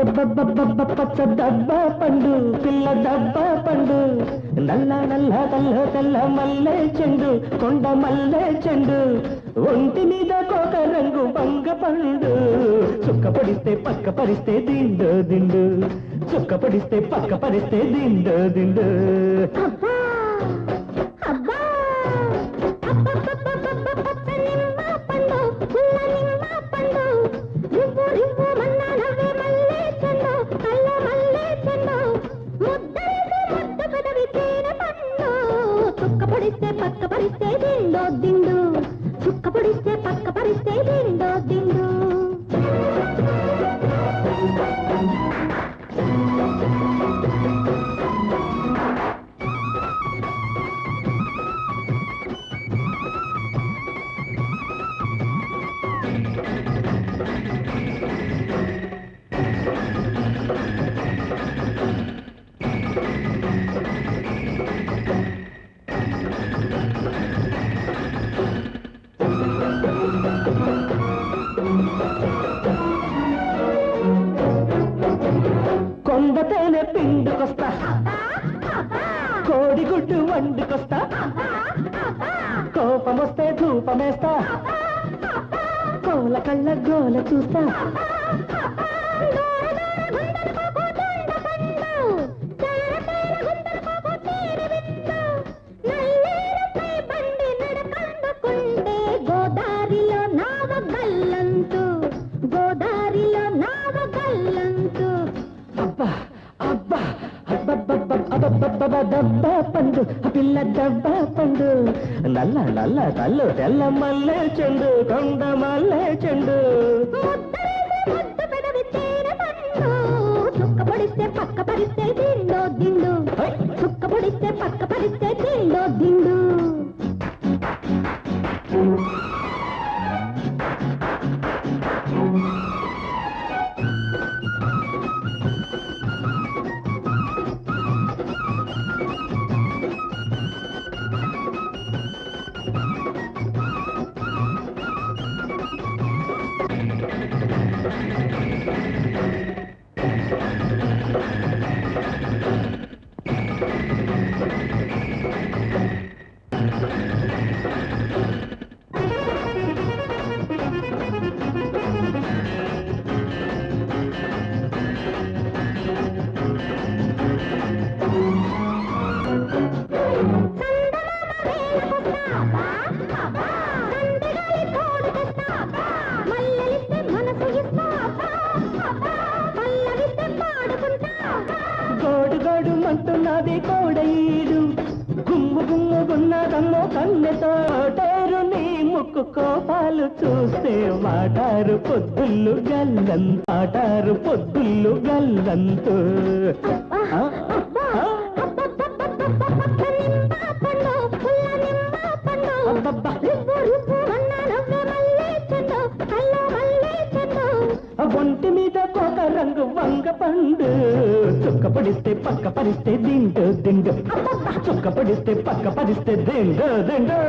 పచ్చ డబ్బా పండు పిల్ల డబ్బా పండు నల్ల నల్ల తెల్ల తెల్ల మల్లె చెండు కొండ మల్లె చెండు ఒంటి మీద కోక రంగు బంగ పండు చుక్క పడిస్తే పక్క పరిస్తే దిండు దిండు చుక్క పడిస్తే పక్క పరిస్తే దిండు దిండు పక్క పరిస్తే దిండో దిండు చుక్క పొడిస్తే పక్క పరిస్తే దిండో దిండు కొండతేనె పిండుకొస్తా కోడిగుడ్డు వండుకొస్తా కోపమొస్తే ధూపమేస్తా కోల కళ్ళ గోల చూస్తా గోదారిలో నావ గల్లంతు గోదారిలో నావ గల్లంతు అబ్బా అబ్బా డబ్బా పండు పిల్ల డబ్బా పండు నల్ల నల్ల తల్లు తెల్ల మల్లె చెండు కొండ మల్లె చెండు చుక్క పొడిస్తే పక్క పరిస్తే దిండో దిండు చుక్క పొడిస్తే పక్క పరిస్తే దిండో దిండు గోడు గోడు మంటున్నది కోడీడు గుమ్ము గుమ్ముగున్నదమ్మో కన్నెతోటేరు నీ ముక్కు కోపాలు చూస్తే మాటారు పొద్దుళ్ళు గల్లంతాటారు పొద్దుళ్ళు గల్లంతు ఒంటి మీద కోక రంగు వంగ పండు చుక్క పడిస్తే పక్క పరిస్తే దిండు దిండు చుక్క పడిస్తే పక్క పరిస్తే దిండు దిండు